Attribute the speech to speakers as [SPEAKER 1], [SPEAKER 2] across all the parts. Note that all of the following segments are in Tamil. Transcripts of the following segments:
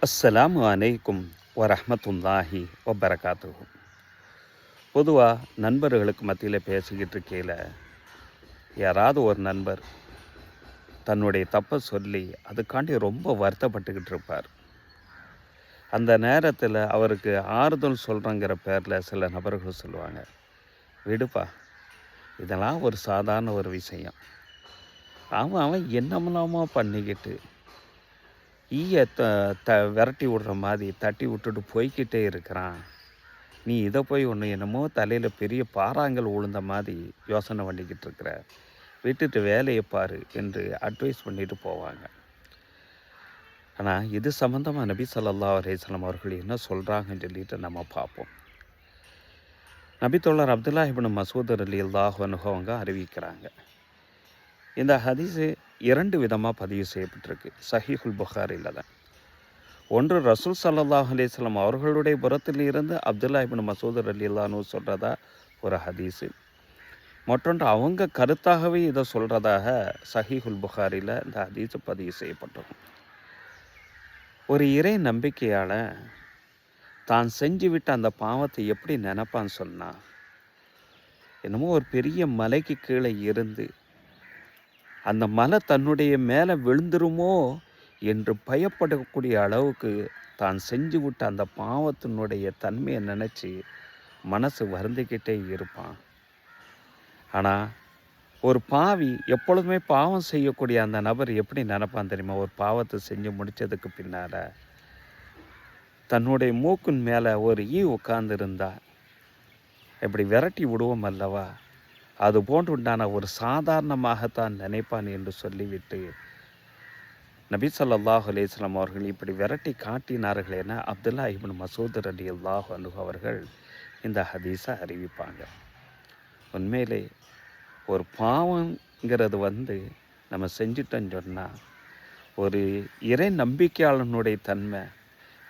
[SPEAKER 1] அஸ்ஸலாமு அலைக்கும் வரஹ்மத்துல்லாஹி வபரகாத்துஹு. பொதுவாக நண்பர்களுக்கு மத்தியில் பேசிக்கிட்டு இருக்கையில் யாராவது ஒரு நண்பர் தன்னுடைய தப்பை சொல்லி அதுக்காண்டி ரொம்ப வருத்தப்பட்டுக்கிட்டு இருப்பார். அந்த நேரத்தில் அவருக்கு ஆறுதல் சொல்கிறங்கிற பேரில் சில நபர்கள் சொல்லுவாங்க, விடுப்பா, இதெல்லாம் ஒரு சாதாரண ஒரு விஷயம், அவன் என்னமெல்லாமோ பண்ணிக்கிட்டு ஈய விரட்டி விடுற மாதிரி தட்டி விட்டுட்டு போய்கிட்டே இருக்கிறான், நீ இதை போய் ஒன்று என்னமோ தலையில் பெரிய பாறாங்கல் விழுந்த மாதிரி யோசனை பண்ணிக்கிட்டு இருக்கிற, விட்டுட்டு வேலையை பாரு என்று அட்வைஸ் பண்ணிட்டு போவாங்க. ஆனால் இது சம்மந்தமாக நபி ஸல்லல்லாஹு அலைஹி வஸல்லம் அவர்கள் என்ன சொல்கிறாங்கன்னு சொல்லிட்டு நம்ம பார்ப்போம். நபித்தோழர் அப்துல்லாஹ் இப்னு மஸ்ஊத் ரலியல்லாஹு அன்ஹு அவங்க அறிவிக்கிறாங்க. இந்த ஹதீஸு 2 விதமாக பதிவு செய்யப்பட்டிருக்கு சஹீஹுல் புகாரியில் தான். ஒன்று ரசூல் ஸல்லல்லாஹு அலைஹி வஸல்லம் அவர்களுடைய புறத்தில் இருந்து அப்துல்லாஹ் இப்னு மஸ்ஊத் ரலியல்லாஹு அன்ஹு சொல்கிறதா ஒரு ஹதீஸு. மற்றொன்று அவங்க கருத்தாகவே இதை சொல்கிறதாக சஹீஹுல் புகாரியில் இந்த ஹதீஸு பதிவு செய்யப்பட்டிருக்கும். ஒரு இறை நம்பிக்கையால் தான் செஞ்சு விட்ட அந்த பாவத்தை எப்படி நினைப்பான்னு சொன்னால், என்னமோ ஒரு பெரிய மலைக்கு கீழே இருந்து அந்த மலை தன்னுடைய மேலே விழுந்துருமோ என்று பயப்படக்கூடிய அளவுக்கு தான் செஞ்சு விட்ட அந்த பாவத்தினுடைய தன்மையை நினச்சி மனசு வருந்திக்கிட்டே இருப்பான். ஆனால் ஒரு பாவி எப்பொழுதுமே பாவம் செய்யக்கூடிய அந்த நபர் எப்படி நினைப்பான் தெரியுமா? ஒரு பாவத்தை செஞ்சு முடித்ததுக்கு பின்னால் தன்னுடைய மூக்கின் மேலே ஒரு ஈ உட்கார்ந்துருந்தா எப்படி விரட்டி விடுவோம் அல்லவா, அது போன்று உண்டான ஒரு சாதாரணமாகத்தான் நினைப்பான் என்று சொல்லிவிட்டு நபி ஸல்லல்லாஹு அலைஹி வஸல்லம் அவர்கள் இப்படி விரட்டி காட்டினார்கள் என அப்துல்லாஹ் இப்னு மஸ்ஊத் ரலியல்லாஹு அன்ஹு அவர்கள் இந்த ஹதீஸை அறிவிப்பாங்க. உண்மையிலே ஒரு பாவங்கிறது நம்ம செஞ்சிட்டோன்னு சொன்னால், ஒரு இறை நம்பிக்கையாளனுடைய தன்மை,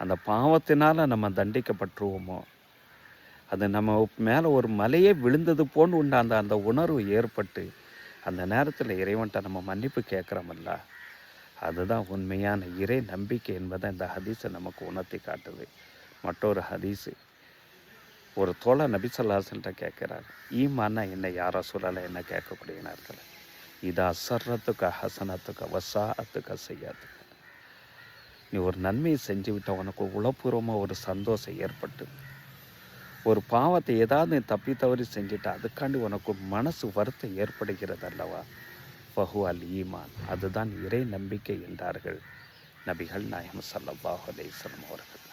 [SPEAKER 1] அந்த பாவத்தினால் நம்ம தண்டிக்கப்பட்டுருவோமோ, அது நம்ம மேலே ஒரு மலையே விழுந்தது போன்று உண்டான அந்த உணர்வு ஏற்பட்டு அந்த நேரத்தில் இறைவன்கிட்ட நம்ம மன்னிப்பு கேட்குறோமல்ல, அதுதான் உண்மையான இறை நம்பிக்கை என்பதை இந்த ஹதீஸை நமக்கு உணர்த்தி காட்டுது. மற்றொரு ஹதீஸு, ஒரு தோழர் நபி ஸல்லல்லாஹு அலைஹி வஸல்லம் கேட்குறாரு, ஈமான்னா என்ன யாரோ சொல்லலை என்ன கேட்கக்கூடிய நேரத்தில், இதா சர்ரத்துக்க ஹசனத்துக்க வசாஅத்துக்க செய்யாதுக்க, நீ ஒரு நன்மையை செஞ்சு விட்ட உனக்கு உளப்பூர்வமாக ஒரு சந்தோஷம் ஏற்பட்டு, ஒரு பாவத்தை ஏதாவது நீ தப்பி தவறி செஞ்சுட்டா அதுக்காண்டி உனக்கு மனசு வருத்தம் ஏற்படுகிறது அல்லவா, ஃபஹுவல் ஈமான், அதுதான் இறை நம்பிக்கை என்றார்கள் நபிகள் நாயகம் ஸல்லல்லாஹு அலைஹி வஸல்லம் அவர்கள்.